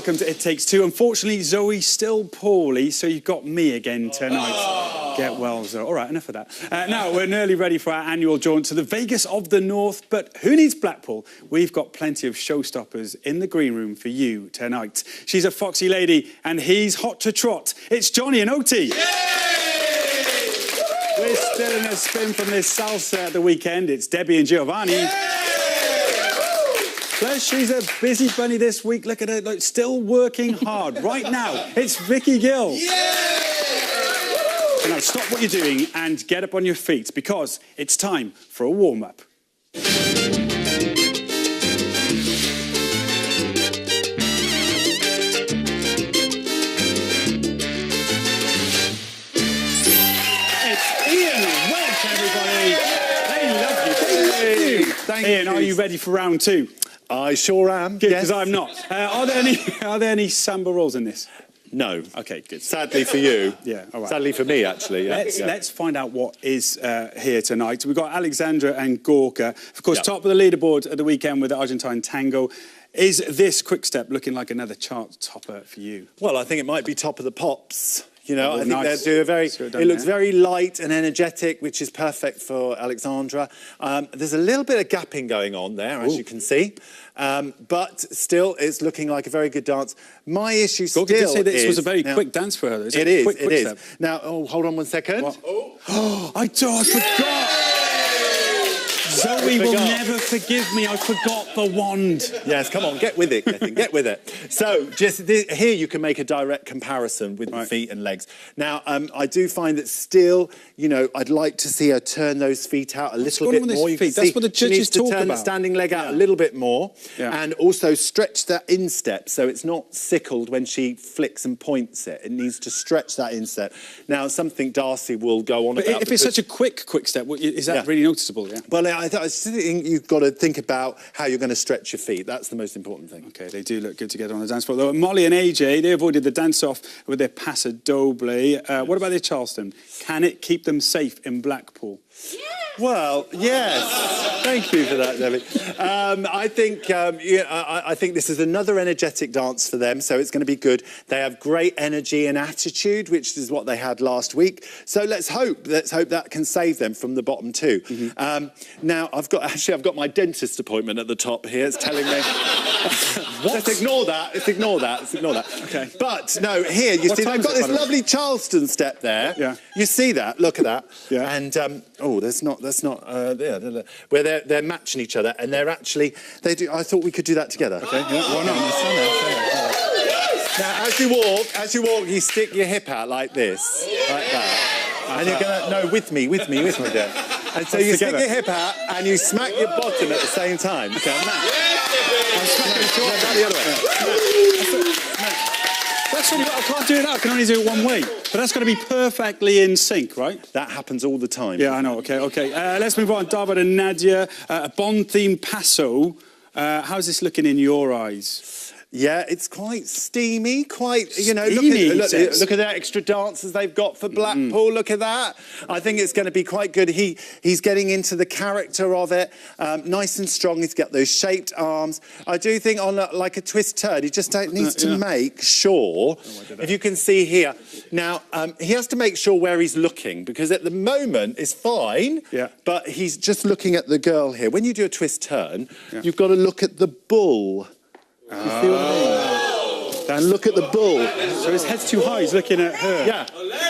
welcome to It Takes Two. Unfortunately, Zoe's still poorly, so you've got me again tonight. Get well, Zoe. All right, enough of that. Now, we're nearly ready for our annual jaunt to the Vegas of the North, but who needs Blackpool? We've got plenty of showstoppers in the green room for you tonight. She's a foxy lady, and he's hot to trot. It's Jonnie and Oti. We're still in a spin from this salsa at the weekend. It's Debbie and Giovanni. Plus, she's a busy bunny this week. Look at her, like, still working hard. Right now, it's Vicky Gill. So now stop what you're doing and get up on your feet, because it's time for a warm-up. Thank Ian, you. Are you ready for round two? I sure am. Good, yes. because I'm not. Are there any samba rolls in this? No. Okay, good. Sadly for you. Yeah, all right. Sadly for me, actually. Yeah. Let's find out what is here tonight. We've got Alexandra and Gorka. Of course, top of the leaderboard at the weekend with the Argentine tango. Is this quick step looking like another chart topper for you? Well, I think it might be top of the pops. You know, I think nice. they do it looks very light and energetic, which is perfect for Alexandra. There's a little bit of gapping going on there, as you can see. But still, it's looking like a very good dance. My issue still did say that is... this was a very quick dance for her. It is. Now, hold on one second. What? Oh, I forgot! Zoe will never forgive me. I forgot the wand. Yes, come on, get with it, Gethin, get with it. So, just here you can make a direct comparison with the feet and legs. Now, I do find that still, you know, I'd like to see her turn those feet out a little bit more. That's what the judges talk about. She needs to turn the standing leg out a little bit more, and also stretch that instep so it's not sickled when she flicks and points it. It needs to stretch that instep. Now, something Darcy will go on about. But if it's such a quick step, is that really noticeable? Yeah. Well, I think you've got to think about how you're going to stretch your feet. That's the most important thing. Okay, they do look good together on the dance floor. Though Molly and AJ, they avoided the dance-off with their Paso Doble. What about their Charleston? Can it keep them safe in Blackpool? Yeah. Well, yes. Thank you for that, Debbie. I think this is another energetic dance for them, so it's going to be good. They have great energy and attitude, which is what they had last week. So let's hope that can save them from the bottom two. Now, I've got my dentist appointment at the top here. It's telling me. Let's ignore that. Let's ignore that. Okay. But no, here you see they've got this lovely Charleston step there. Yeah. You see that? Look at that. Yeah. And that's not where they're matching each other, and they're actually I thought we could do that together. Okay. Yeah. Why not? Now, as you walk, you stick your hip out like this, like that, and you're gonna with me, there. And so you stick your hip out and you smack your bottom at the same time. Okay. I'm smacking the other way. That's really, I can't do it now. I can only do it one way. But that's got to be perfectly in sync, right? That happens all the time. Yeah, I know. Okay. Let's move on. David and Nadia, a Bond-themed Paso. How's this looking in your eyes? Yeah, it's quite steamy, quite, you know, look at that extra dancers they've got for Blackpool, look at that. I think it's going to be quite good. He's getting into the character of it, nice and strong. He's got those shaped arms. I do think on like a twist turn, he just needs to make sure, if you can see here, now, he has to make sure where he's looking, because at the moment it's fine, but he's just looking at the girl here. When you do a twist turn, you've got to look at the bull. You see what I mean? And look at the bull. So his head's too high, he's looking at her.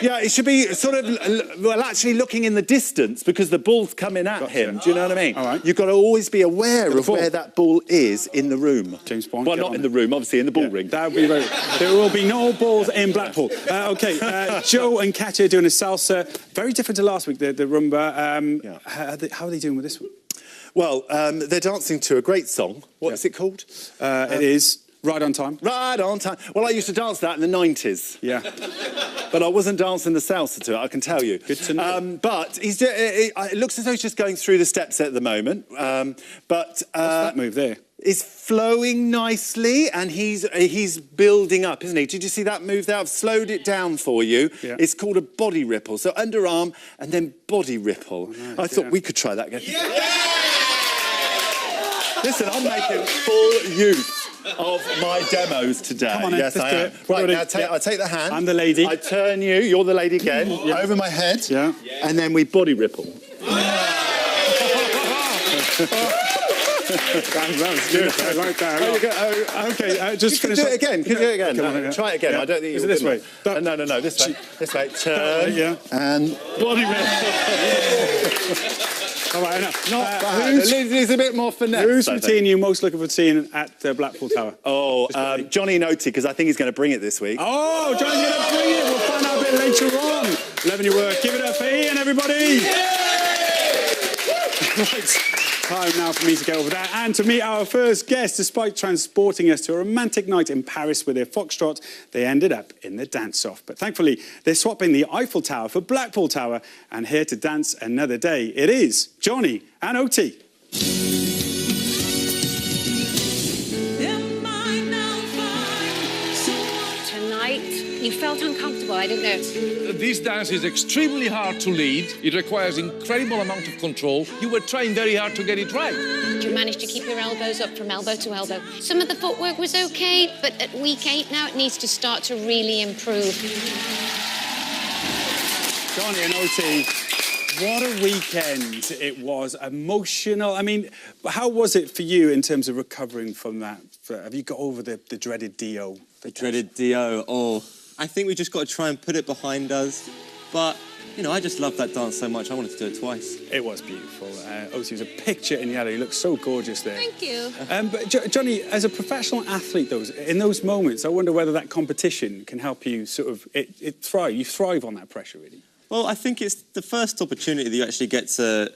Yeah, it should be sort of, actually looking in the distance, because the bull's coming at him. Do you know what I mean? All right. You've got to always be aware of where that bull is in the room. James Bond. Well, not in the room, obviously, in the bull ring. That would be there will be no balls in Blackpool. Joe and Katya doing a salsa. Very different to last week, the rumba. How are they doing with this one? Well, they're dancing to a great song. What is it called? It is Right on Time. Right on Time. Well, I used to dance that in the 90s. Yeah. But I wasn't dancing the salsa to it, I can tell you. Good to know. But it looks as though he's just going through the steps at the moment. What's that move there? Is flowing nicely, and he's building up, isn't he? Did you see that move there? I've slowed it down for you. Yeah. It's called a body ripple. So underarm and then body ripple. Oh, nice, I thought we could try that again. Yeah! Listen, I'm making full use of my demos today. Come on, yes, let's I do am. it. Right, now I take the hand. I'm the lady. I turn you, you're the lady again, over my head, and then we body ripple. That was good. I like that. Okay, just finish. Do it again. Can you do it again? On, try it again. I don't think Is it this way? No, this way. This way. Turn and body ripple. All right, enough. Not bad. It needs a bit more finesse. Who's from team you most looking forward to seeing at Blackpool Tower? Oh, Jonnie and Waite, because I think he's going to bring it this week. Oh, Johnny's going to bring it. We'll find out a bit later on. Loving your work. Give it up for Ian, everybody. Right. Time now for me to get over that and to meet our first guest. Despite transporting us to a romantic night in Paris with their foxtrot, they ended up in the dance-off. But thankfully, they're swapping the Eiffel Tower for Blackpool Tower and here to dance another day. It is Jonnie and Waite. You felt uncomfortable, I didn't know. This dance is extremely hard to lead. It requires incredible amount of control. You were trying very hard to get it right. You managed to keep your elbows up from elbow to elbow. Some of the footwork was okay, but at week 8 now it needs to start to really improve. Jonnie and Waite, what a weekend it was. Emotional. I mean, how was it for you in terms of recovering from that? Have you got over the dreaded DO? The dreaded DO. Oh, I think we just got to try and put it behind us. But, you know, I just love that dance so much, I wanted to do it twice. It was beautiful. Waite was a picture in yellow. You look so gorgeous there. Thank you. But Jonnie, as a professional athlete, in those moments, I wonder whether that competition can help you sort of thrive. You thrive on that pressure, really. Well, I think it's the first opportunity that you actually get to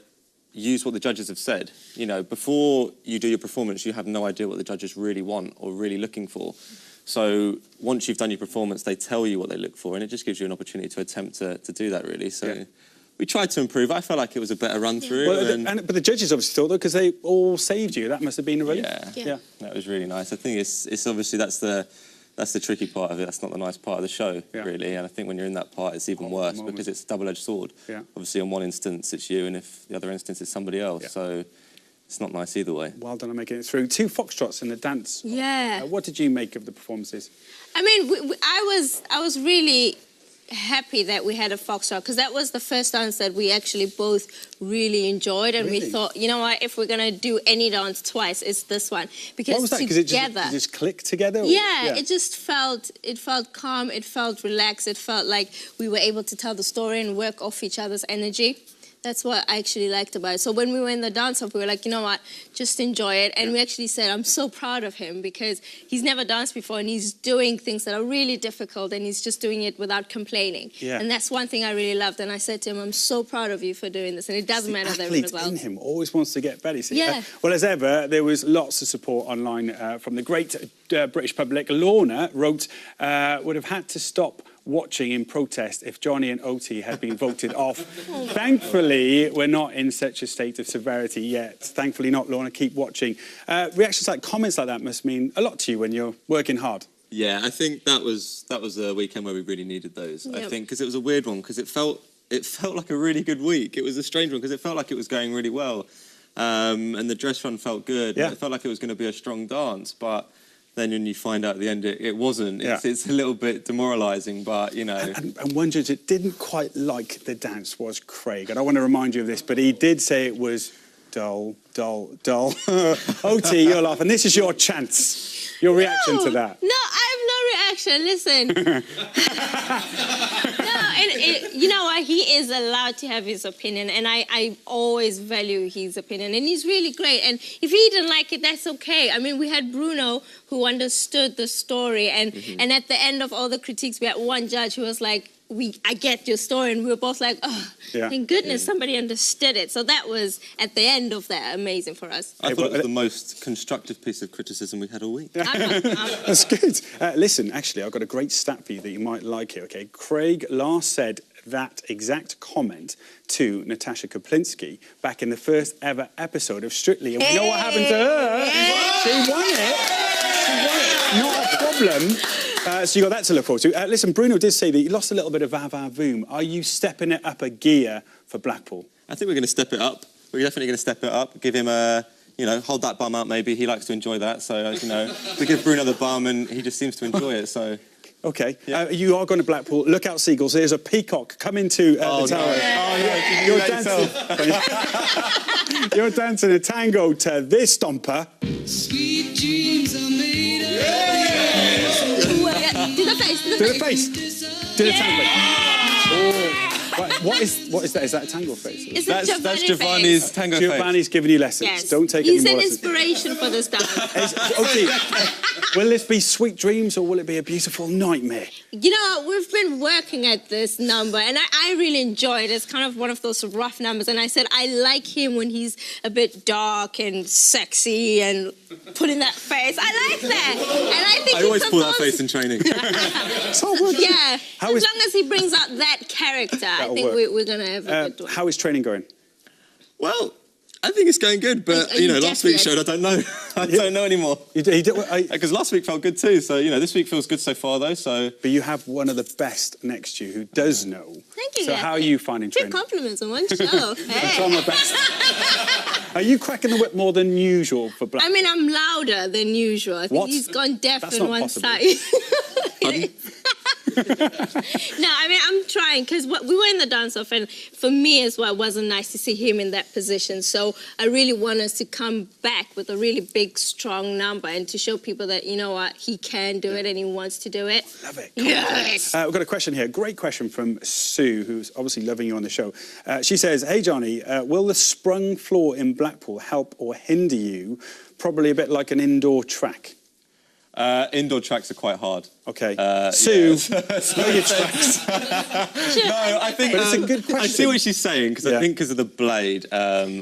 use what the judges have said. You know, before you do your performance, you have no idea what the judges really want or really looking for. So once you've done your performance, they tell you what they look for, and it just gives you an opportunity to attempt to do that, really. So we tried to improve. I felt like it was a better run-through. Well, but the judges obviously thought, though, because they all saved you. That must have been a relief. Yeah. That was really nice. I think it's obviously that's the tricky part of it. That's not the nice part of the show, really. And I think when you're in that part, it's even worse because it's a double-edged sword. Obviously, on one instance, it's you, and if the other instance, it's somebody else. So it's not nice either way. Well done on making it through. 2 foxtrots in the dance. Yeah. What did you make of the performances? I mean, I was really happy that we had a foxtrot because that was the first dance that we actually both really enjoyed, and we thought, you know what, if we're gonna do any dance twice, it's this one because what was that? Because it just clicked together. Or? Yeah, it just felt calm, it felt relaxed, it felt like we were able to tell the story and work off each other's energy. That's what I actually liked about it. So when we were in the dance-off, we were like, you know what, just enjoy it. And we actually said, I'm so proud of him because he's never danced before and he's doing things that are really difficult and he's just doing it without complaining. And that's one thing I really loved. And I said to him, I'm so proud of you for doing this. And it doesn't matter that the athlete in him always wants to get better. See? Well, as ever, there was lots of support online from the great British public. Lorna wrote, would have had to stop watching in protest if Jonnie and Waite had been voted off. Thankfully, we're not in such a state of severity yet. Thankfully not, Lorna. Keep watching. Reactions like comments like that must mean a lot to you when you're working hard. Yeah, I think that was a weekend where we really needed those. I think because it was a weird one because it felt like a really good week. It was a strange one because it felt like it was going really well, and the dress run felt good. It felt like it was going to be a strong dance, but then when you find out at the end it wasn't. It's a little bit demoralising, but, you know. And one judge that didn't quite like the dance was Craig. And I want to remind you of this, but he did say it was dull, dull, dull. Waite, you're laughing. This is your chance. Your reaction to that. No, I have no reaction. Listen. You know what? He is allowed to have his opinion, and I always value his opinion, and he's really great. And if he didn't like it, that's okay. I mean, we had Bruno who understood the story, and at the end of all the critiques, we had one judge who was like, I get your story, and we were both like, oh, thank goodness somebody understood it. So that was, at the end of that, amazing for us. I thought it was the most constructive piece of criticism we had all week. That's good. Listen, actually, I've got a great stat for you that you might like here, OK? Craig last said that exact comment to Natasha Kaplinsky back in the first ever episode of Strictly. And we know what happened to her. She won it. Not a problem. So you got that to look forward to. Listen, Bruno did say that you lost a little bit of va-va-voom. Are you stepping it up a gear for Blackpool? I think we're going to step it up. We're definitely going to step it up, give him a you know, hold that bum out maybe. He likes to enjoy that. So, you know, to give Bruno the bum, and he just seems to enjoy it, so... OK. Yeah. You are going to Blackpool. Look out, Seagulls. There's a peacock coming to the tower. No. Oh, no. You're dancing a tango to this stomper. Sweet dreams are made of... Do the face, Do the face. Do the tango. Oh. Right. What is that? Is that a tango face? That's Giovanni's tango face. Giovanni's giving you lessons. Yes. Don't take any He's more an lessons. inspiration for this dance. OK. Will this be sweet dreams or will it be a beautiful nightmare? You know, we've been working at this number, and I really enjoy it. It's kind of one of those rough numbers, and I said I like him when he's a bit dark and sexy and putting that face. I like that. And I think I always pull that face in training. Yeah. As long as he brings out that character, I think we're going to have a good one. How is training going? Well, I think it's going good, but, you know, last week's showed I don't know. I don't know anymore. Because last week felt good too, so, you know, this week feels good so far, though, so... But you have one of the best next to you who does know. Thank you. So how are you finding training? Two compliments in one show. Hey. I'm trying my best. Are you cracking the whip more than usual for Black? I mean, I'm louder than usual. I think he's gone deaf That's in not one possible. side. No, I mean, I'm trying, because we were in the dance-off, and for me as well, it wasn't nice to see him in that position. So I really want us to come back with a really big, strong number and to show people that, you know what, he can do it and he wants to do it. Love it. Yes. We've got a question here. Great question from Sue, who's obviously loving you on the show. She says, hey, Jonnie, will the sprung floor in Blackpool help or hinder you? Probably a bit like an indoor track. Indoor tracks are quite hard. OK. Sue, know your tracks. No, I think... But it's a good question. I see what she's saying, because Yeah. I think because of the blade,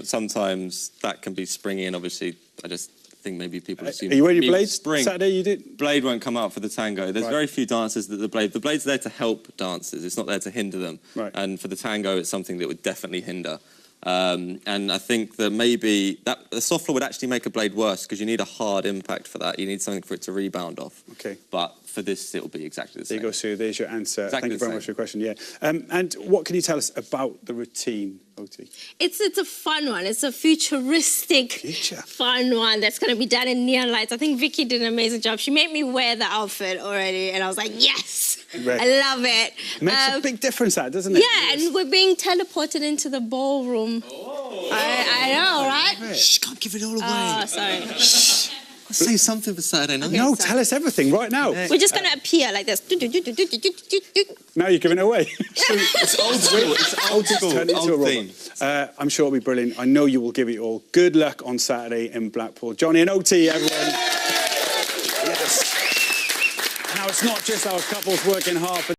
sometimes that can be springy, and obviously I just think maybe people assume... Are you wearing your blades? Spring. Saturday you did? Blade won't come out for the tango. There's very few dancers that the blade's there to help dancers. It's not there to hinder them. Right. And for the tango, it's something that would definitely hinder. And I think that maybe the soft floor would actually make a blade worse, because you need a hard impact for that. You need something for it to rebound off. OK. But for this, it'll be exactly the same. There you go, Sue. There's your answer. Exactly Thank you very much for your question. Yeah. And what can you tell us about the routine, OT? It's a fun one. It's a futuristic, fun one that's going to be done in neon lights. I think Vicky did an amazing job. She made me wear the outfit already, and I was like, yes, Right. I love it. It makes a big difference, that, doesn't it? Yeah, and we're being teleported into the ballroom. Oh. I know, right? Shh, can't give it all away. Oh, sorry. Shh. I'll say something for Saturday night. No, tell us everything right now. We're just going to appear like this. Now you're giving it away. It's old school. It's old school. Turn it into a Old robot. theme. I'm sure it'll be brilliant. I know you will give it all. Good luck on Saturday in Blackpool. Jonnie and OT, everyone. Yes. Now, it's not just our couples working hard for